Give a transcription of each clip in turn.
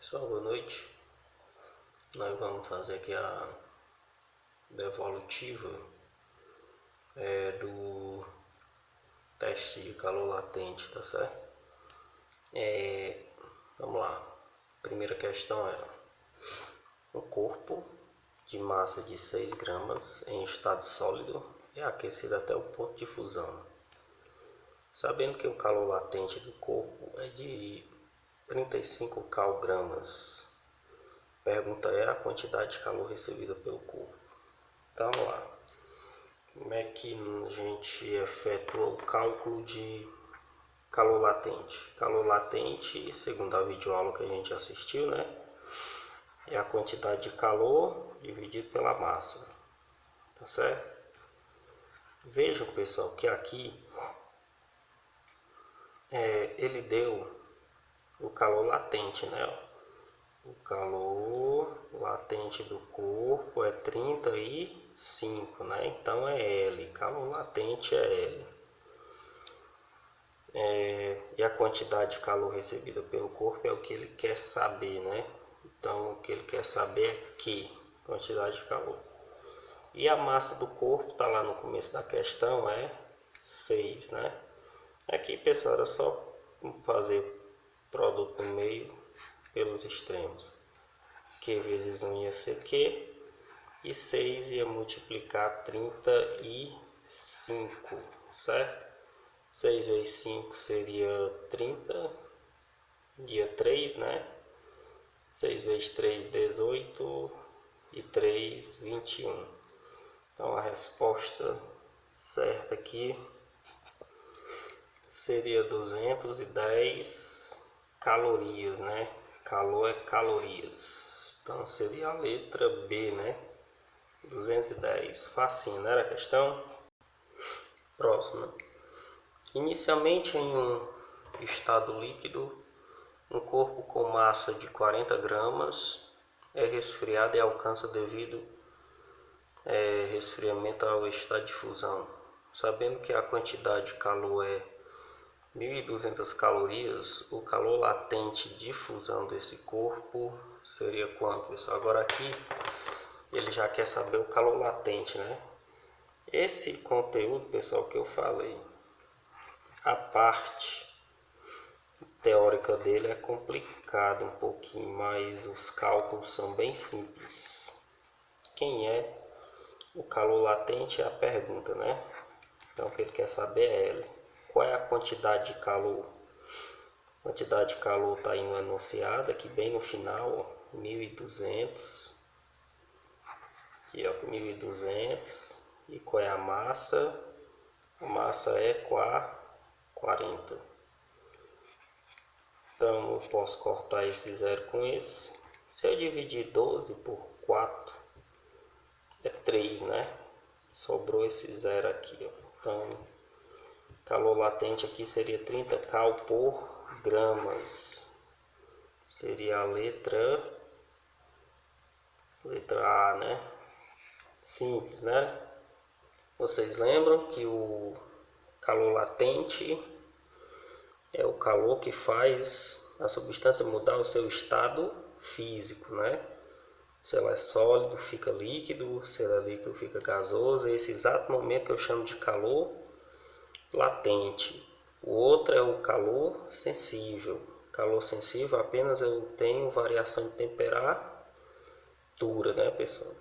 Pessoal, boa noite. Nós vamos fazer aqui a devolutiva do teste de calor latente, tá certo? Vamos lá. Primeira questão era um corpo de massa de 6 gramas em estado sólido é aquecido até o ponto de fusão. Sabendo que o calor latente do corpo é de 35 calgramas, pergunta é a quantidade de calor recebida pelo corpo. Então vamos lá. Como é que a gente efetua o cálculo de calor latente? Calor latente, segundo a videoaula que a gente assistiu, né? É a quantidade de calor dividido pela massa. Tá certo? Vejam, pessoal, que aqui ele deu o calor latente, né? O calor latente do corpo é 35, né? Então é L, calor latente é L. E a quantidade de calor recebida pelo corpo é o que ele quer saber, né? Então o que ele quer saber é Q, quantidade de calor. E a massa do corpo, tá lá no começo da questão, é 6, né? Aqui, pessoal, era só fazer produto no meio pelos extremos. Q vezes 1 ia ser Q, e 6 ia multiplicar 35, certo? 6 vezes 5 seria 30, dia 3, né? 6 vezes 3, 18, e 3, 21. Então a resposta certa aqui seria 210 calorias, né? Calor é calorias. Então seria a letra B, né? 210. Facinho, não era a questão? Próxima. Inicialmente em um estado líquido, um corpo com massa de 40 gramas é resfriado e alcança devido resfriamento ao estado de fusão. Sabendo que a quantidade de calor é 1.200 calorias, o calor latente de fusão desse corpo seria quanto, pessoal? Agora aqui ele já quer saber o calor latente, né? Esse conteúdo, pessoal, que eu falei, a parte teórica dele é complicada um pouquinho, mas os cálculos são bem simples. Quem é o calor latente é a pergunta, né? Então o que ele quer saber é L. Qual é a quantidade de calor? A quantidade de calor está aí no enunciado, aqui bem no final, ó, 1.200. Aqui, ó, 1.200. E qual é a massa? A massa é 40. Então eu posso cortar esse zero com esse. Se eu dividir 12 por 4, é 3, né? Sobrou esse zero aqui, ó. Então calor latente aqui seria 30 cal por gramas. Seria a letra A, né? Simples, né? Vocês lembram que o calor latente é o calor que faz a substância mudar o seu estado físico, né? Se ela é sólido, fica líquido, se ela é líquido, fica gasoso. É esse exato momento que eu chamo de calor latente. O outro é o calor sensível. Calor sensível apenas eu tenho variação de temperatura, né, pessoal?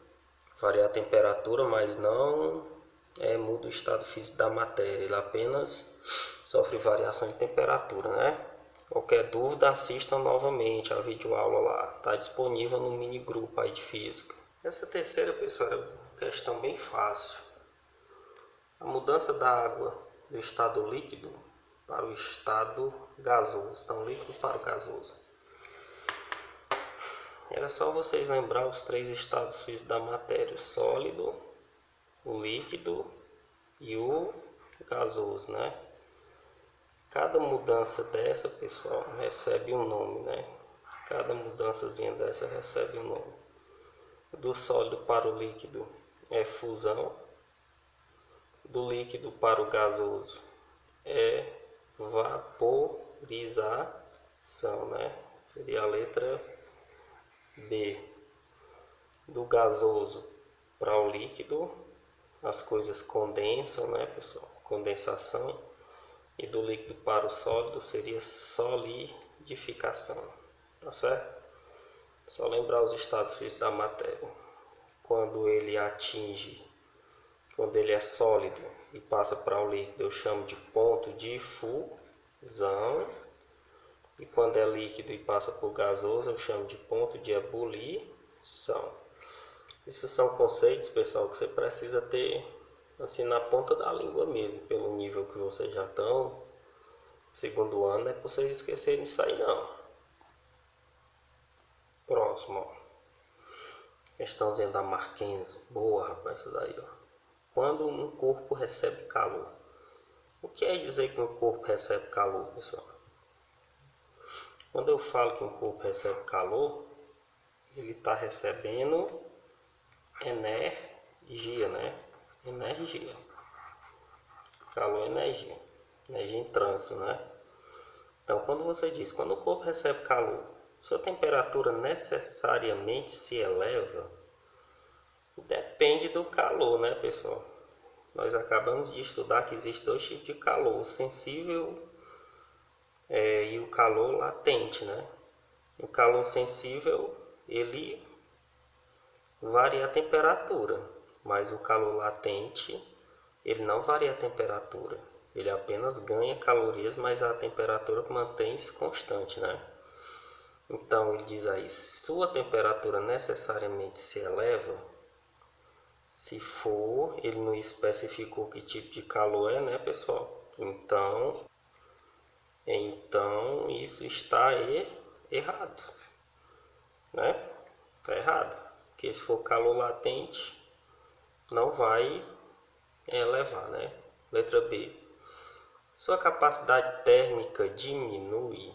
Variar a temperatura, mas não muda o estado físico da matéria. Ele apenas sofre variação de temperatura, né? Qualquer dúvida, assistam novamente a videoaula lá. Está disponível no mini grupo aí de física. Essa terceira, pessoal, é uma questão bem fácil. A mudança da água do estado líquido para o estado gasoso. Então, líquido para o gasoso. Era só vocês lembrar os 3 estados físicos da matéria: o sólido, o líquido e o gasoso, né? Cada mudança dessa, pessoal, recebe um nome, né? Cada mudançazinha dessa recebe um nome. Do sólido para o líquido é fusão. Do líquido para o gasoso é vaporização, né? Seria a letra B. Do gasoso para o líquido, as coisas condensam, né, pessoal? Condensação. E do líquido para o sólido seria solidificação. Tá certo? Só lembrar os estados físicos da matéria. Quando ele é sólido e passa para o líquido, eu chamo de ponto de fusão. E quando é líquido e passa por gasoso, eu chamo de ponto de ebulição. Esses são conceitos, pessoal, que você precisa ter assim na ponta da língua mesmo, pelo nível que vocês já estão. Segundo ano, não é para vocês esquecerem isso aí não. Próximo, ó. Questãozinha da Marquenzo. Boa, rapaz, isso daí, ó. Quando um corpo recebe calor. O que é dizer que um corpo recebe calor, pessoal? Quando eu falo que um corpo recebe calor, ele está recebendo energia, né? Energia. Calor é energia. Energia em trânsito, né? Então, quando você diz, quando o corpo recebe calor, sua temperatura necessariamente se eleva? Depende do calor, né, pessoal? Nós acabamos de estudar que existe dois tipos de calor, o sensível e o calor latente, né? O calor sensível, ele varia a temperatura, mas o calor latente, ele não varia a temperatura. Ele apenas ganha calorias, mas a temperatura mantém-se constante, né? Então, ele diz aí, sua temperatura necessariamente se eleva. Se for, ele não especificou que tipo de calor é, né, pessoal? Então isso está errado, né? Está errado, porque se for calor latente, não vai elevar, né? Letra B. Sua capacidade térmica diminui.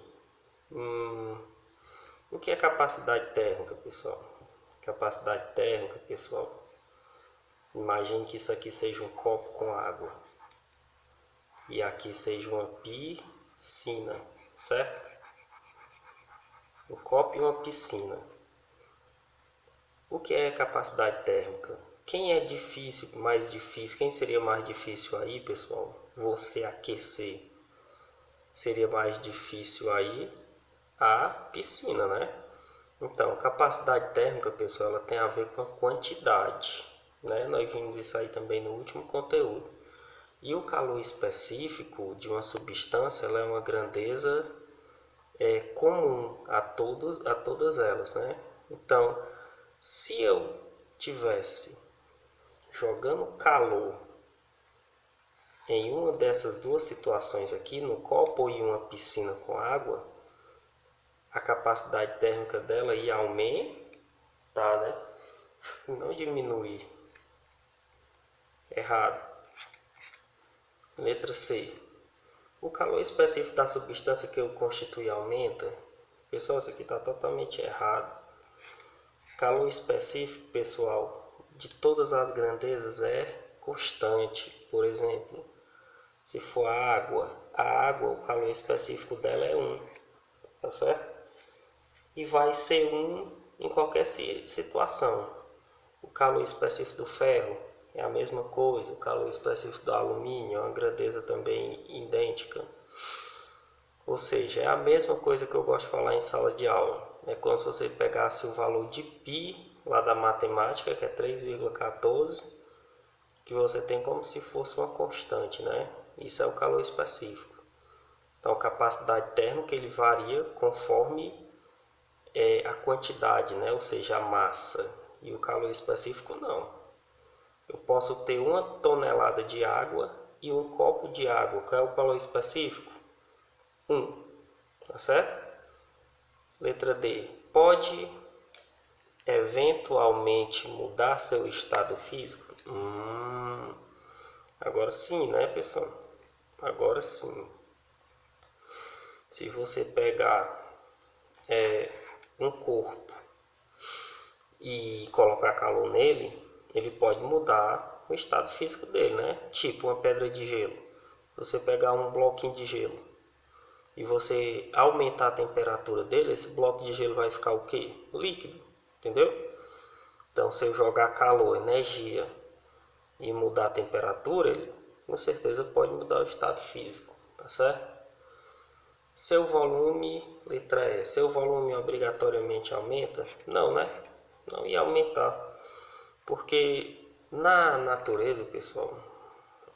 O que é capacidade térmica, pessoal? Capacidade térmica, pessoal. Imagine que isso aqui seja um copo com água. E aqui seja uma piscina, certo? Um copo e uma piscina. O que é capacidade térmica? Quem é difícil, mais difícil? Quem seria mais difícil aí, pessoal? Você aquecer. Seria mais difícil aí a piscina, né? Então, capacidade térmica, pessoal, ela tem a ver com a quantidade, né? Nós vimos isso aí também no último conteúdo. E o calor específico de uma substância, ela é uma grandeza comum a todas elas, né? Então, se eu tivesse jogando calor em uma dessas duas situações aqui, no copo ou em uma piscina com água, a capacidade térmica dela ia aumentar, né? Não diminuir. Errado. Letra C. O calor específico da substância que o constitui aumenta. Pessoal, isso aqui está totalmente errado. Calor específico, pessoal, de todas as grandezas é constante. Por exemplo, se for a água, o calor específico dela é 1, tá certo? E vai ser 1 em qualquer situação. O calor específico do ferro é a mesma coisa, o calor específico do alumínio é uma grandeza também idêntica. Ou seja, é a mesma coisa que eu gosto de falar em sala de aula. É como se você pegasse o valor de π lá da matemática, que é 3,14, que você tem como se fosse uma constante, né? Isso é o calor específico. Então, a capacidade térmica ele varia conforme a quantidade, né? Ou seja, a massa. E o calor específico não. Eu posso ter 1 tonelada de água e 1 copo de água. Qual é o calor específico? 1. Tá certo? Letra D. Pode eventualmente mudar seu estado físico? Agora sim, né, pessoal? Agora sim. Se você pegar um corpo e colocar calor nele, ele pode mudar o estado físico dele, né? Tipo uma pedra de gelo. Você pegar um bloquinho de gelo e você aumentar a temperatura dele, esse bloco de gelo vai ficar o quê? Líquido, entendeu? Então, se eu jogar calor, energia e mudar a temperatura, ele com certeza pode mudar o estado físico, tá certo? Seu volume, letra E, seu volume obrigatoriamente aumenta? Não, né? Não ia aumentar, porque na natureza, pessoal,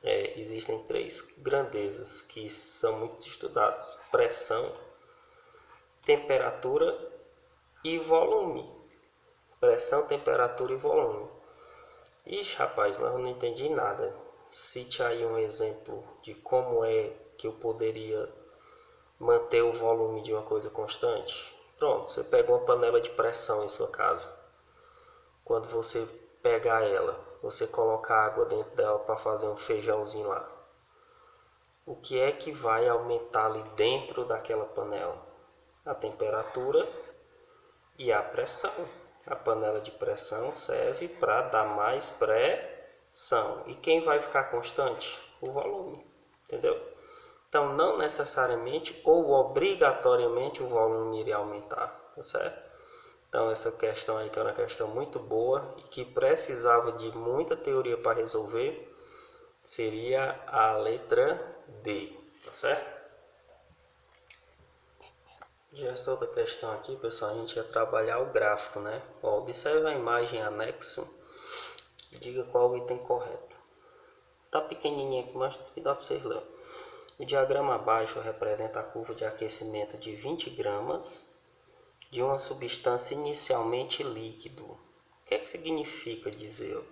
existem três grandezas que são muito estudadas: pressão, temperatura e volume. Pressão, temperatura e volume. Ixi, rapaz, mas eu não entendi nada. Cite aí um exemplo de como é que eu poderia manter o volume de uma coisa constante. Pronto, você pega uma panela de pressão em sua casa. Quando você pegar ela, você coloca água dentro dela para fazer um feijãozinho lá. O que é que vai aumentar ali dentro daquela panela? A temperatura e a pressão. A panela de pressão serve para dar mais pressão. E quem vai ficar constante? O volume, entendeu? Então, não necessariamente ou obrigatoriamente o volume iria aumentar, tá certo? Então, essa questão aí que é uma questão muito boa e que precisava de muita teoria para resolver, seria a letra D, tá certo? Já essa outra questão aqui, pessoal, a gente ia trabalhar o gráfico, né? Ó, observe a imagem anexo e diga qual o item correto. Tá pequenininho aqui, mas dá para vocês lerem. O diagrama abaixo representa a curva de aquecimento de 20 gramas de uma substância inicialmente líquido. O que é que significa dizer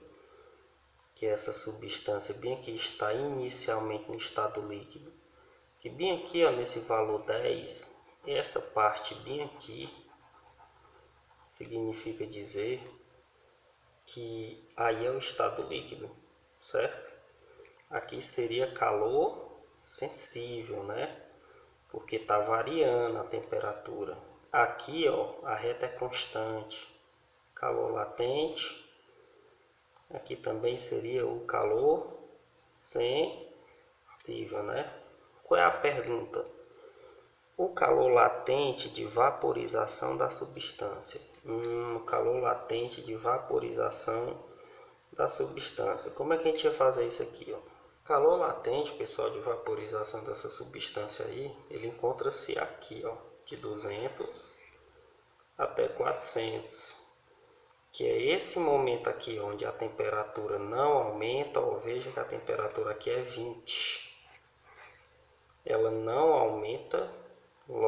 que essa substância bem aqui está inicialmente no estado líquido? Que bem aqui, ó, nesse valor 10, essa parte bem aqui significa dizer que aí é o estado líquido, certo? Aqui seria calor sensível, né? Porque está variando a temperatura. Aqui, ó, a reta é constante. Calor latente. Aqui também seria o calor sensível, né? Qual é a pergunta? O calor latente de vaporização da substância. Calor latente de vaporização da substância. Como é que a gente ia fazer isso aqui, ó? Calor latente, pessoal, de vaporização dessa substância aí, ele encontra-se aqui, ó, de 200 até 400, que é esse momento aqui onde a temperatura não aumenta, ó, veja que a temperatura aqui é 20. Ela não aumenta, logo